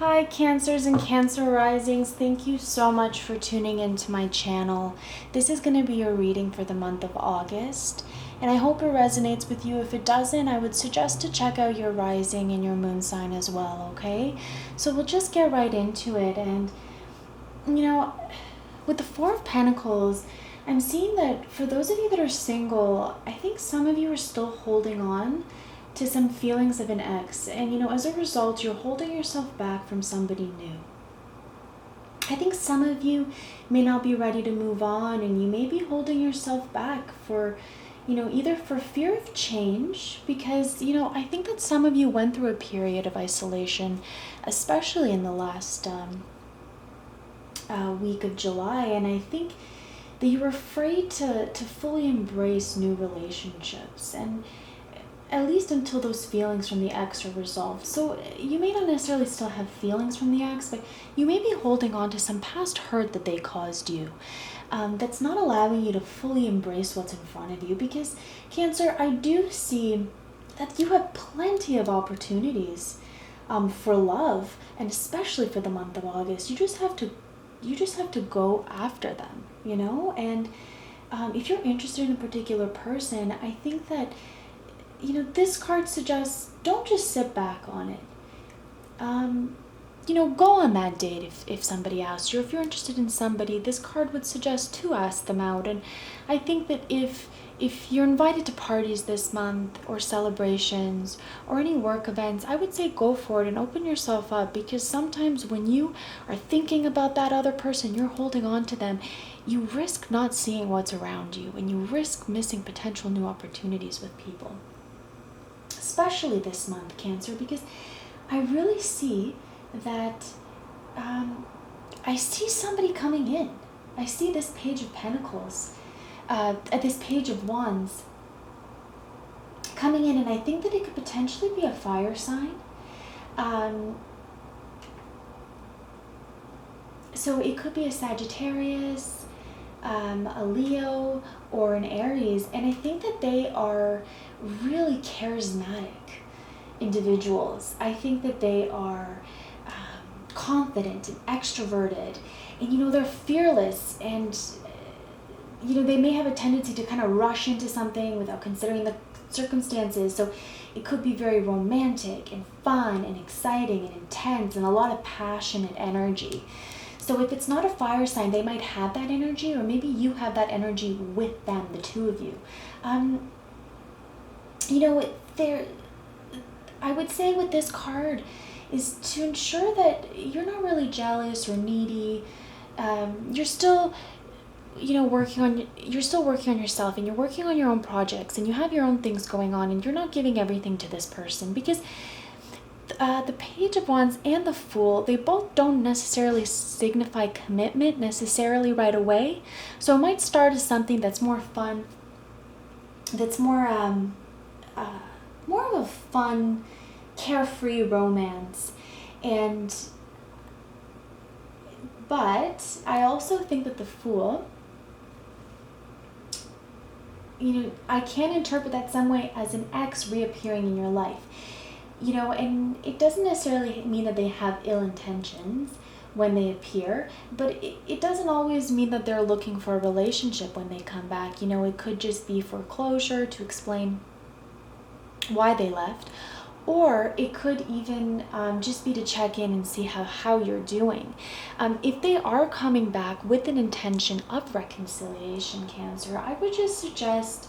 Hi Cancers and Cancer Risings, thank you so much for tuning into my channel. This is going to be your reading for the month of August, and I hope it resonates with you. If it doesn't, I would suggest to check out your rising and your moon sign as well, okay? So we'll just get right into it. And with the Four of Pentacles, I'm seeing that for those of you that are single, I think some of you are still holding on to some feelings of an ex, and as a result you're holding yourself back from somebody new. I think some of you may not be ready to move on, and you may be holding yourself back for either for fear of change, because I think that some of you went through a period of isolation, especially in the last week of July, and I think that you were afraid to fully embrace new relationships, and at least until those feelings from the ex are resolved. So you may not necessarily still have feelings from the ex, but you may be holding on to some past hurt that they caused you. That's not allowing you to fully embrace what's in front of you, because Cancer, I do see that you have plenty of opportunities for love, and especially for the month of August. You just have to go after them, and if you're interested in a particular person, I think that this card suggests don't just sit back on it. Go on that date if somebody asks you. If you're interested in somebody, this card would suggest to ask them out. And I think that if you're invited to parties this month, or celebrations, or any work events, I would say go for it and open yourself up, because sometimes when you are thinking about that other person, you're holding on to them, you risk not seeing what's around you, and you risk missing potential new opportunities with people. Especially this month, Cancer, because I really see that I see somebody coming in. I see this Page of Pentacles, this Page of Wands coming in, and I think that it could potentially be a fire sign. So it could be a Sagittarius, a Leo, or an Aries, and I think that they are really charismatic individuals. I think that they are confident and extroverted, and they're fearless, and they may have a tendency to kind of rush into something without considering the circumstances. So it could be very romantic and fun and exciting and intense, and a lot of passionate energy. So if it's not a fire sign, they might have that energy, or maybe you have that energy with them, the two of you. I would say with this card is to ensure that you're not really jealous or needy. You're still working on yourself, and you're working on your own projects, and you have your own things going on, and you're not giving everything to this person, because the Page of Wands and the Fool, they both don't necessarily signify commitment necessarily right away. So it might start as something that's more fun, that's more of a fun, carefree romance. But I also think that the Fool, I can interpret that some way as an ex reappearing in your life. And it doesn't necessarily mean that they have ill intentions when they appear, but it doesn't always mean that they're looking for a relationship when they come back. It could just be for closure, to explain why they left, or it could even just be to check in and see how you're doing. If they are coming back with an intention of reconciliation, Cancer, I would just suggest,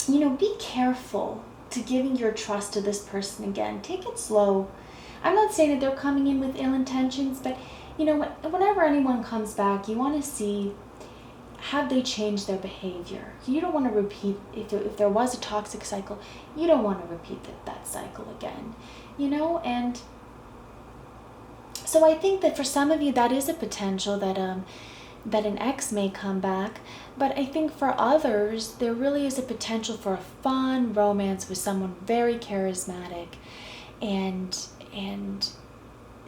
be careful to giving your trust to this person again. Take it slow. I'm not saying that they're coming in with ill intentions, but whenever anyone comes back, you want to see, have they changed their behavior? You don't want to repeat, if there was a toxic cycle, you don't want to repeat that cycle again, and so I think that for some of you, that is a potential that an ex may come back. But I think for others, there really is a potential for a fun romance with someone very charismatic, and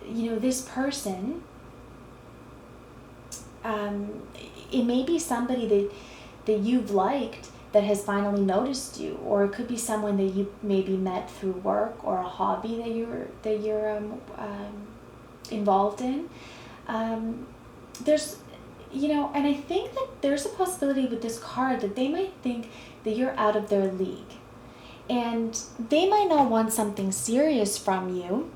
this person, it may be somebody that you've liked that has finally noticed you, or it could be someone that you maybe met through work or a hobby that you're involved in. There's, and I think that there's a possibility with this card that they might think that you're out of their league, and they might not want something serious from you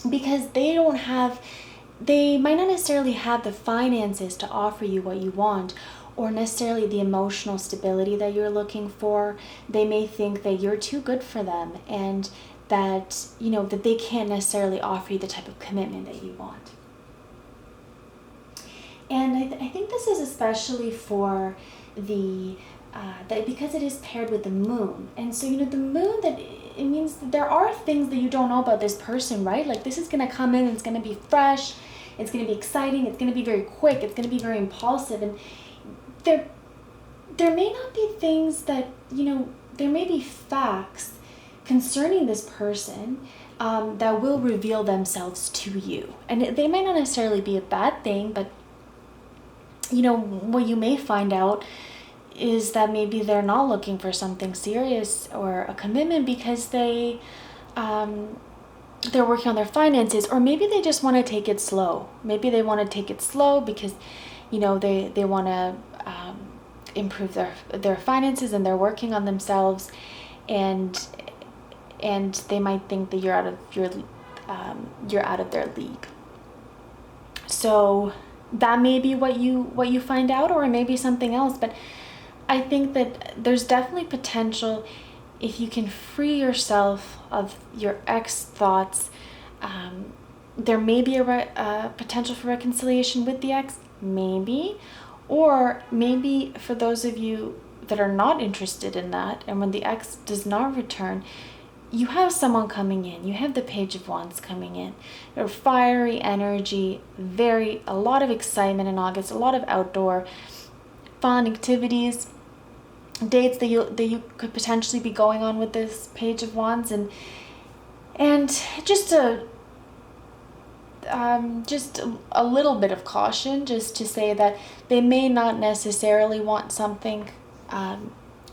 because they might not necessarily have the finances to offer you what you want, or necessarily the emotional stability that you're looking for. They may think that you're too good for them, and that, that they can't necessarily offer you the type of commitment that you want. And I think this is especially for that because it is paired with the moon. And so, the moon, that it means that there are things that you don't know about this person, right? Like, this is going to come in, it's going to be fresh, it's going to be exciting, it's going to be very quick, it's going to be very impulsive. And there may not be things that, there may be facts concerning this person that will reveal themselves to you. And they might not necessarily be a bad thing, but what you may find out is that maybe they're not looking for something serious or a commitment because they're working on their finances, or maybe they just want to take it slow. Maybe they want to take it slow because, they want to improve their finances, and they're working on themselves, and they might think that you're out of their league. So that may be what you find out, or it may be something else. But I think that there's definitely potential if you can free yourself of your ex thoughts. There may be a potential for reconciliation with the ex, maybe, or maybe for those of you that are not interested in that, and when the ex does not return, you have someone coming in. You have the Page of Wands coming in. There's fiery energy, a lot of excitement in August, a lot of outdoor fun activities, dates that you could potentially be going on with this Page of Wands, and just a little bit of caution, just to say that they may not necessarily want something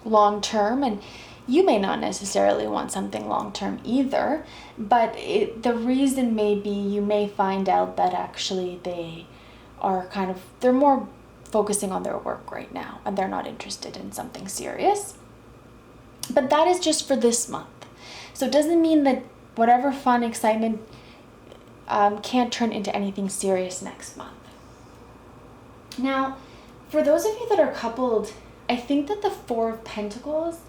long term, and you may not necessarily want something long term either. But the reason may be you may find out that actually they're more focusing on their work right now, and they're not interested in something serious. But that is just for this month. So it doesn't mean that whatever fun, excitement can't turn into anything serious next month. Now, for those of you that are coupled, I think that the Four of Pentacles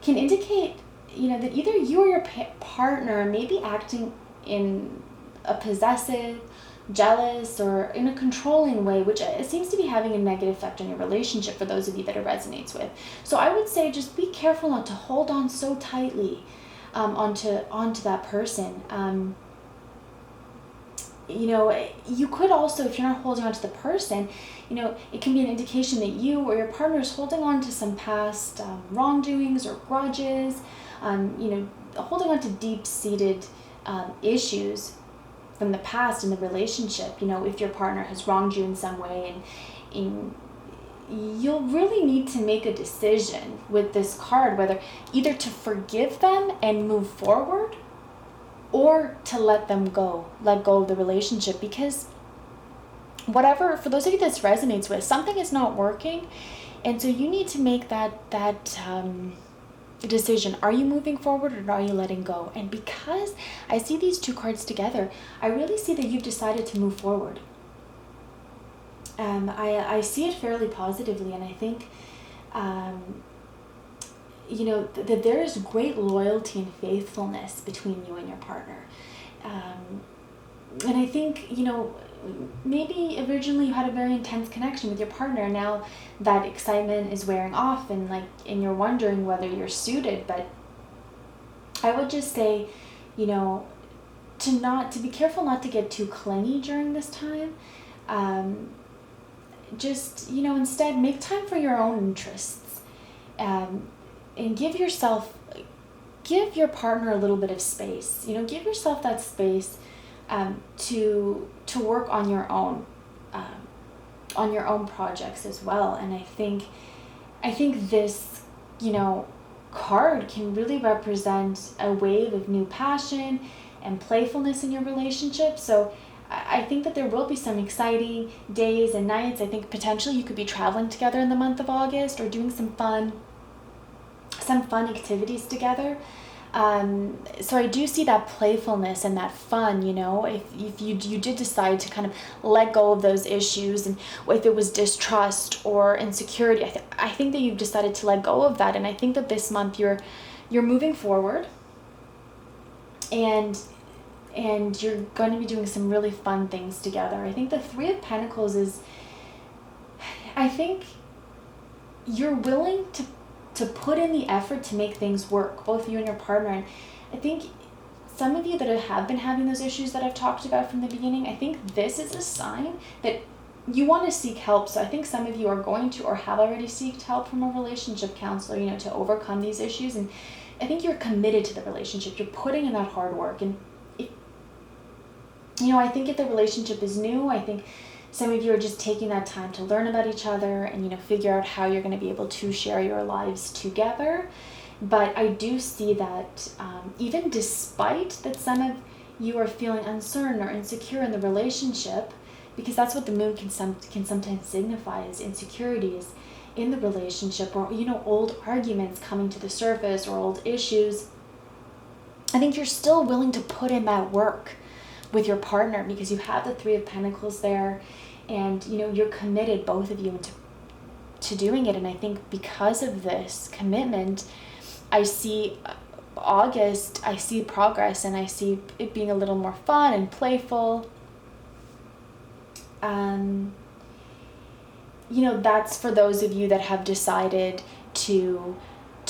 can indicate, that either you or your partner may be acting in a possessive, jealous, or in a controlling way, which seems to be having a negative effect on your relationship for those of you that it resonates with. So I would say just be careful not to hold on so tightly onto that person. You could also, if you're not holding on to the person, it can be an indication that you or your partner is holding on to some past wrongdoings or grudges, holding on to deep-seated issues from the past in the relationship. If your partner has wronged you in some way, and you'll really need to make a decision with this card, whether either to forgive them and move forward, or to let go of the relationship. Because for those of you this resonates with, something is not working, and so you need to make that decision. Are you moving forward, or are you letting go? And because I see these two cards together, I really see that you've decided to move forward. I see it fairly positively, and I think that there is great loyalty and faithfulness between you and your partner. And I think, maybe originally you had a very intense connection with your partner. Now that excitement is wearing off, and you're wondering whether you're suited. But I would just say, to be careful not to get too clingy during this time. Instead make time for your own interests, and give your partner a little bit of space. Give yourself that space to work on your own projects as well. And I think I think this, card can really represent a wave of new passion and playfulness in your relationship. So I think that there will be some exciting days and nights. I think potentially you could be traveling together in the month of August or doing some fun activities together. So I do see that playfulness and that fun, if you did decide to kind of let go of those issues, and if it was distrust or insecurity, I think that you've decided to let go of that. And I think that this month you're moving forward, and you're going to be doing some really fun things together. I think the Three of Pentacles I think you're willing to put in the effort to make things work, both you and your partner. And I think some of you that have been having those issues that I've talked about from the beginning, I think this is a sign that you want to seek help. So I think some of you are going to or have already sought help from a relationship counselor, to overcome these issues. And I think you're committed to the relationship. You're putting in that hard work. And, I think if the relationship is new, I think some of you are just taking that time to learn about each other and, figure out how you're going to be able to share your lives together. But I do see that even despite that some of you are feeling uncertain or insecure in the relationship, because that's what the moon can sometimes signify, as insecurities in the relationship, or, old arguments coming to the surface or old issues, I think you're still willing to put in that work with your partner because you have the Three of Pentacles there. And, you're committed, both of you, to doing it. And I think because of this commitment, I see August, I see progress, and I see it being a little more fun and playful. That's for those of you that have decided to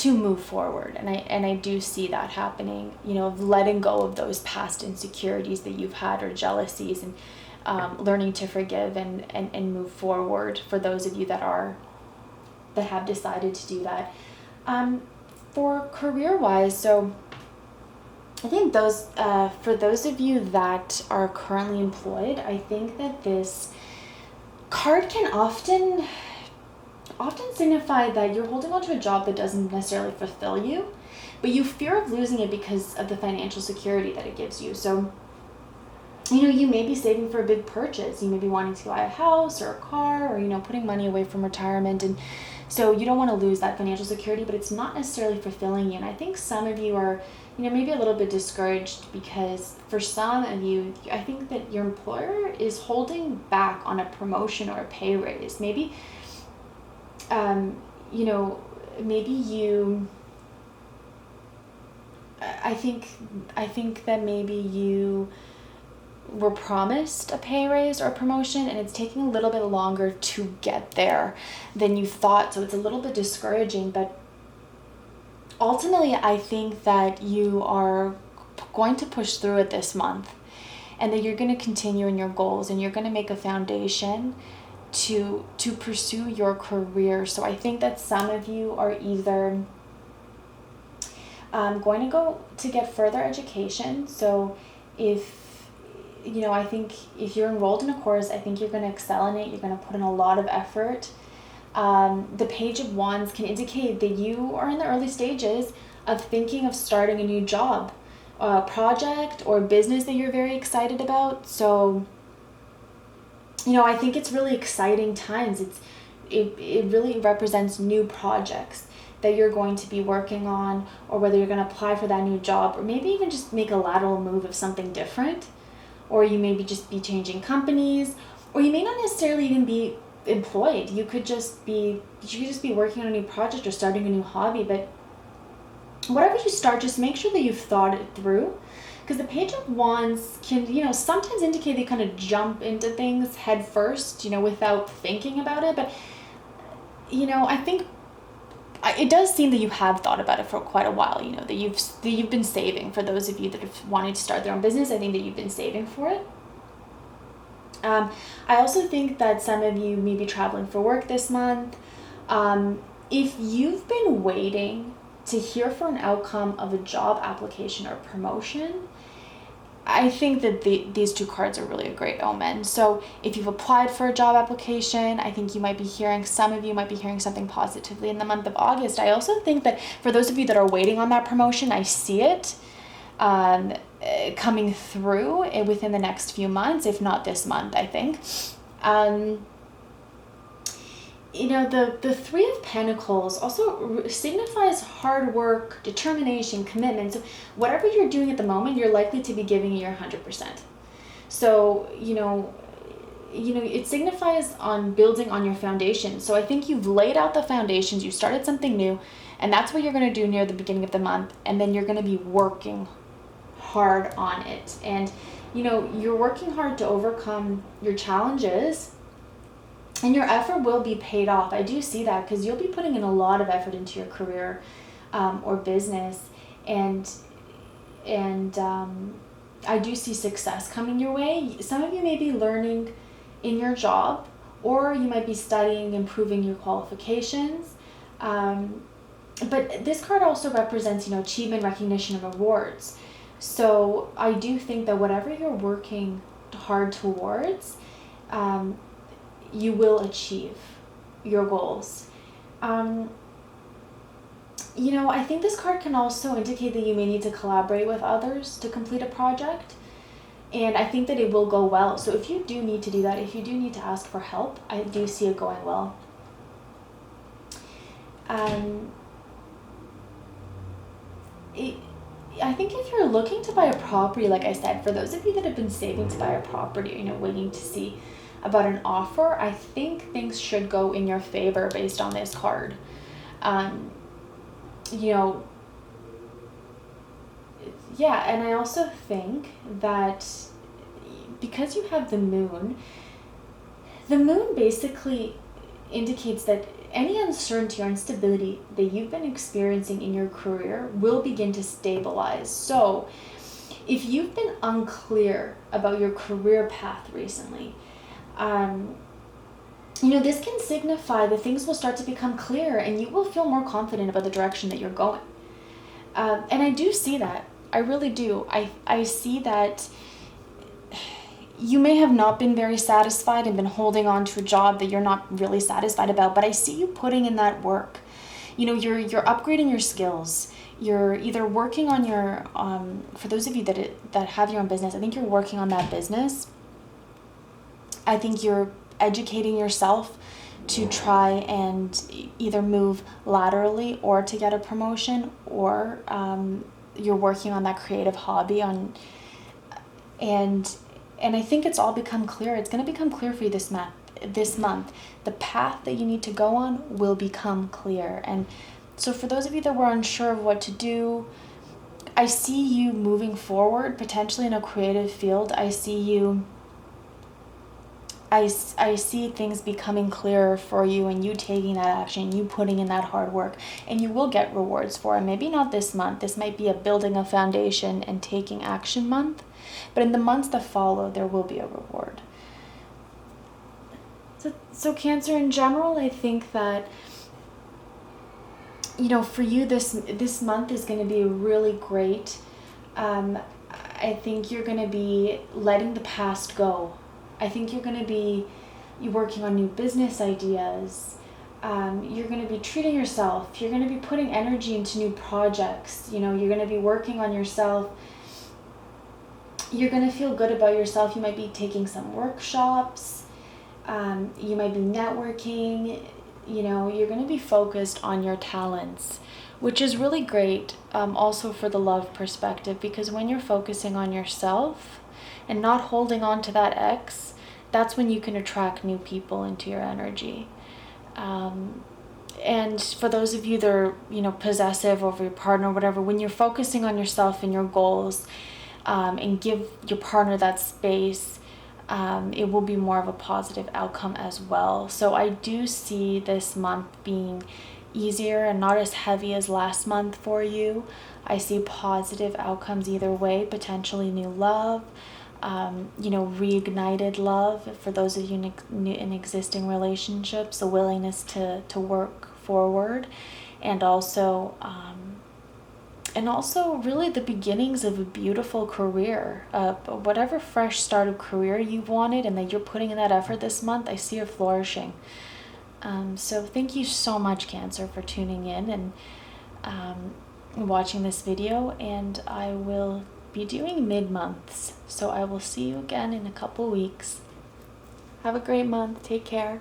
move forward. And I do see that happening, of letting go of those past insecurities that you've had or jealousies, and learning to forgive and move forward for those of you that have decided to do that. For career-wise, so I think for those of you that are currently employed, I think that this card can often signify that you're holding on to a job that doesn't necessarily fulfill you, but you fear of losing it because of the financial security that it gives you. So you may be saving for a big purchase. You may be wanting to buy a house or a car, or, putting money away from retirement. And so you don't want to lose that financial security, but it's not necessarily fulfilling you. And I think some of you are, maybe a little bit discouraged because for some of you, I think that your employer is holding back on a promotion or a pay raise. Maybe, maybe you, I think that maybe you were promised a pay raise or a promotion, and it's taking a little bit longer to get there than you thought. So it's a little bit discouraging, but ultimately I think that you are going to push through it this month, and that you're going to continue in your goals, and you're going to make a foundation to pursue your career. So I think that some of you are either going to go to get further education. So I think if you're enrolled in a course, I think you're going to excel in it. You're going to put in a lot of effort. The Page of Wands can indicate that you are in the early stages of thinking of starting a new job, project, or business that you're very excited about. So, I think it's really exciting times. It really represents new projects that you're going to be working on, or whether you're going to apply for that new job, or maybe even just make a lateral move of something different. Or you maybe just be changing companies, or you may not necessarily even be employed. You could just be working on a new project or starting a new hobby. But whatever you start, just make sure that you've thought it through, because the Page of Wands can, sometimes indicate they kind of jump into things head first, without thinking about it. But, I think it does seem that you have thought about it for quite a while, that you've been saving. For those of you that have wanted to start their own business, I think that you've been saving for it. I also think that some of you may be traveling for work this month. If you've been waiting to hear for an outcome of a job application or promotion, I think that these two cards are really a great omen. So if you've applied for a job application, I think some of you might be hearing something positively in the month of August. I also think that for those of you that are waiting on that promotion, I see it coming through within the next few months, if not this month, I think. The Three of Pentacles also signifies hard work, determination, commitment. So whatever you're doing at the moment, you're likely to be giving your 100%. So, it signifies on building on your foundation. So I think you've laid out the foundations, you started something new, and that's what you're going to do near the beginning of the month. And then you're going to be working hard on it. And, you're working hard to overcome your challenges, and your effort will be paid off. I do see that because you'll be putting in a lot of effort into your career or business. And I do see success coming your way. Some of you may be learning in your job, or you might be studying, improving your qualifications. But this card also represents, achievement, recognition, and rewards. So I do think that whatever you're working hard towards, you will achieve your goals. I think this card can also indicate that you may need to collaborate with others to complete a project. And I think that it will go well. So if you do need to do that, if you do need to ask for help, I do see it going well. I think if you're looking to buy a property, like I said, for those of you that have been saving to buy a property, waiting to see about an offer, I think things should go in your favor based on this card. And I also think that because you have the moon basically indicates that any uncertainty or instability that you've been experiencing in your career will begin to stabilize. So if you've been unclear about your career path recently, this can signify that things will start to become clear and you will feel more confident about the direction that you're going. And I do see that. I really do. I see that you may have not been very satisfied and been holding on to a job that you're not really satisfied about, but I see you putting in that work. You're upgrading your skills. You're either working on your, for those of you that have your own business, I think you're working on that business. I think you're educating yourself to try and either move laterally or to get a promotion, or you're working on that creative hobby and I think it's all become clear. It's going to become clear for you this month. The path that you need to go on will become clear. And so for those of you that were unsure of what to do, I see you moving forward, potentially in a creative field. I see things becoming clearer for you, and you taking that action, you putting in that hard work, and you will get rewards for it. Maybe not this month. This might be a building a foundation and taking action month, but in the months that follow, there will be a reward. So Cancer, in general, I think that, for you, this month is going to be really great. I think you're going to be letting the past go. I think you're going to be working on new business ideas. You're going to be treating yourself. You're going to be putting energy into new projects. You're going to be working on yourself. You're going to feel good about yourself. You might be taking some workshops. You might be networking. You're going to be focused on your talents, which is really great, also for the love perspective, because when you're focusing on yourself and not holding on to that ex, that's when you can attract new people into your energy. And for those of you that are, possessive over your partner or whatever, when you're focusing on yourself and your goals, and give your partner that space, it will be more of a positive outcome as well. So I do see this month being easier and not as heavy as last month for you. I see positive outcomes either way, potentially new love, reignited love for those of you in existing relationships, a willingness to work forward, and also and also really the beginnings of a beautiful career. Whatever fresh start of career you've wanted and that you're putting in that effort this month, I see it flourishing. So thank you so much, Cancer, for tuning in and watching this video, and I will be doing mid-months, so I will see you again in a couple weeks. Have a great month. Take care.